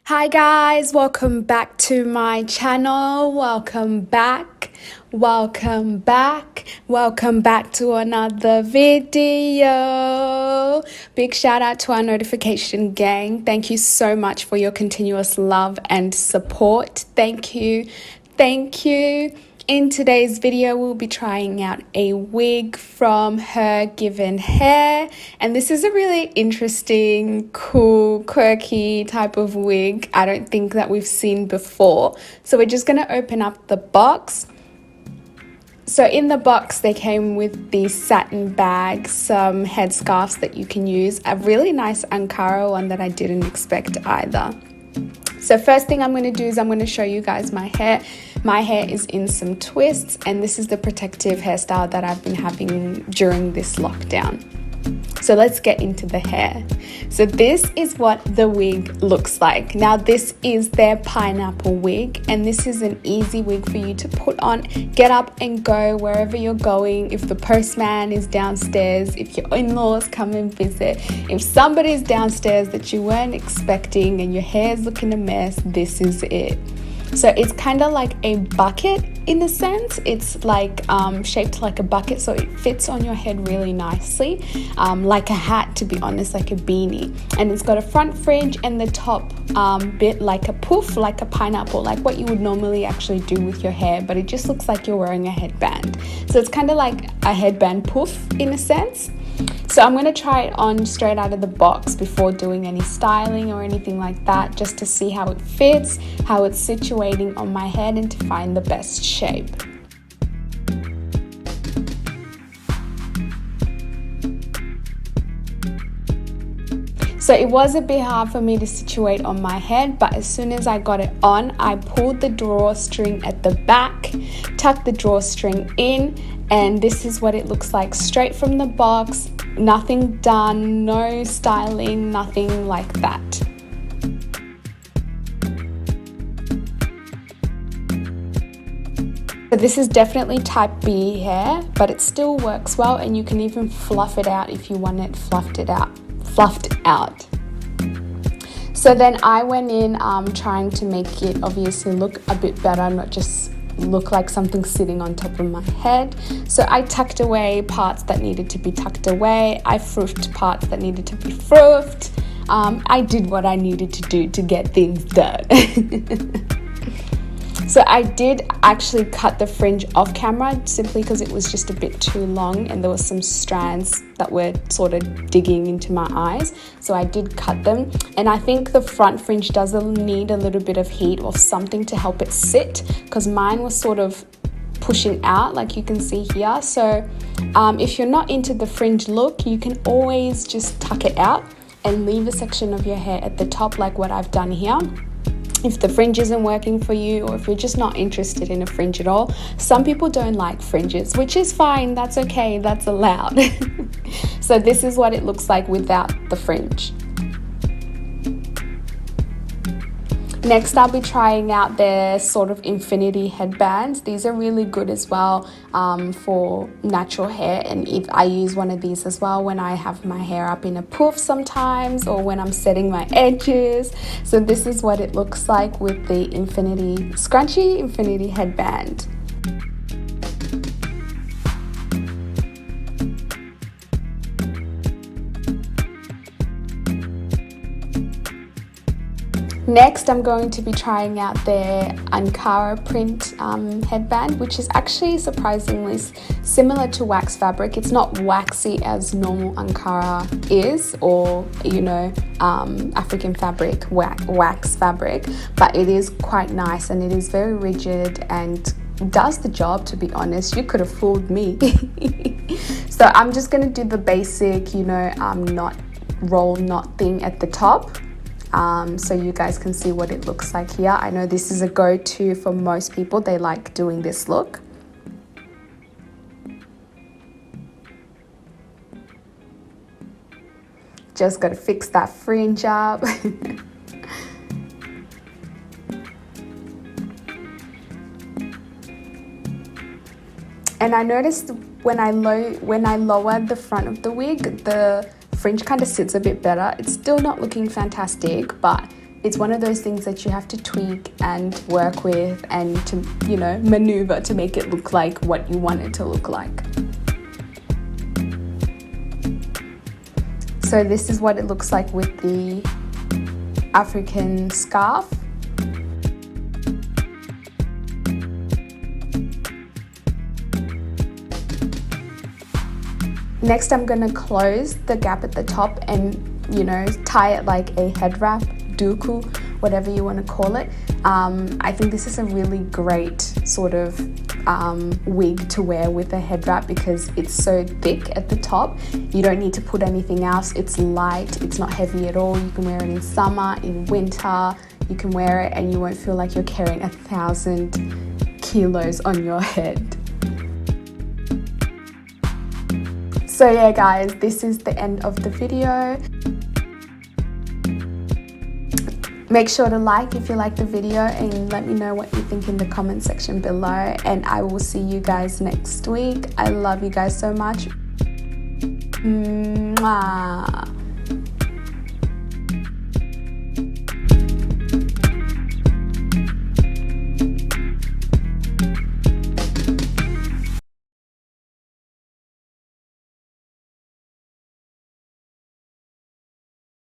Hi guys, welcome back to my channel. Welcome back to another video. Big shout out to our notification gang. Thank you so much for your continuous love and support. Thank you. In today's video, we'll be trying out a wig from HerGivenHair, and this is a really interesting, cool, quirky type of wig I don't think that we've seen before. So we're just going to open up the box. So in the box, they came with these satin bags, some headscarves that you can use, a really nice Ankara one that I didn't expect either. So first thing I'm going to do is I'm going to show you guys my hair. My hair is in some twists, and this is the protective hairstyle that I've been having during this lockdown. So let's get into the hair. So this is what the wig looks like. Now this is their pineapple wig, and this is an easy wig for you to put on, get up and go wherever you're going. If the postman is downstairs, if your in-laws come and visit, if somebody's downstairs that you weren't expecting and your hair's looking a mess, this is it. So it's kind of like a bucket in a sense. It's like shaped like a bucket, so it fits on your head really nicely, like a hat, to be honest, like a beanie. And it's got a front fringe and the top bit like a poof, like a pineapple, like what you would normally actually do with your hair, but it just looks like you're wearing a headband. So it's kind of like a headband poof in a sense. So I'm going to try it on straight out of the box before doing any styling or anything like that, just to see how it fits, how it's situating on my head, and to find the best shape. So it was a bit hard for me to situate on my head, but as soon as I got it on, I pulled the drawstring at the back, tucked the drawstring in, and this is what it looks like straight from the box. Nothing done, no styling, nothing like that. So this is definitely type B hair, but it still works well, and you can even fluff it out if you want it fluffed out. So then I went in trying to make it obviously look a bit better, not just look like something sitting on top of my head. So I tucked away parts that needed to be tucked away. I froofed parts that needed to be froofed. I did what I needed to do to get things done. So I did actually cut the fringe off camera simply because it was just a bit too long and there was some strands that were sort of digging into my eyes. So I did cut them, and I think the front fringe does need a little bit of heat or something to help it sit, because mine was sort of pushing out like you can see here. So if you're not into the fringe look, you can always just tuck it out and leave a section of your hair at the top like what I've done here. If the fringe isn't working for you, or if you're just not interested in a fringe at all. Some people don't like fringes, which is fine, that's okay, that's allowed. So this is what it looks like without the fringe. Next, I'll be trying out their sort of infinity headbands. These are really good as well for natural hair, and if I use one of these as well when I have my hair up in a poof sometimes, or when I'm setting my edges. So this is what it looks like with the infinity scrunchy, infinity headband. Next, I'm going to be trying out their Ankara print headband, which is actually surprisingly similar to wax fabric. It's not waxy as normal Ankara is, or African fabric, wax fabric, but it is quite nice and it is very rigid and does the job, to be honest. You could have fooled me. So I'm just going to do the basic, roll knot thing at the top. So you guys can see what it looks like here. I know this is a go-to for most people. They like doing this look. Just got to fix that fringe up. And I noticed when I lowered the front of the wig, the fringe kind of sits a bit better. It's still not looking fantastic, but it's one of those things that you have to tweak and work with and to, you know, maneuver to make it look like what you want it to look like. So this is what it looks like with the African scarf. Next, I'm gonna close the gap at the top and, you know, tie it like a head wrap, duku, whatever you want to call it. I think this is a really great sort of wig to wear with a head wrap because it's so thick at the top. You don't need to put anything else. It's light, it's not heavy at all. You can wear it in summer, in winter. You can wear it and you won't feel like you're carrying 1,000 kilos on your head. So yeah guys, this is the end of the video. Make sure to like if you like the video and let me know what you think in the comment section below, and I will see you guys next week. I love you guys so much. Mwah.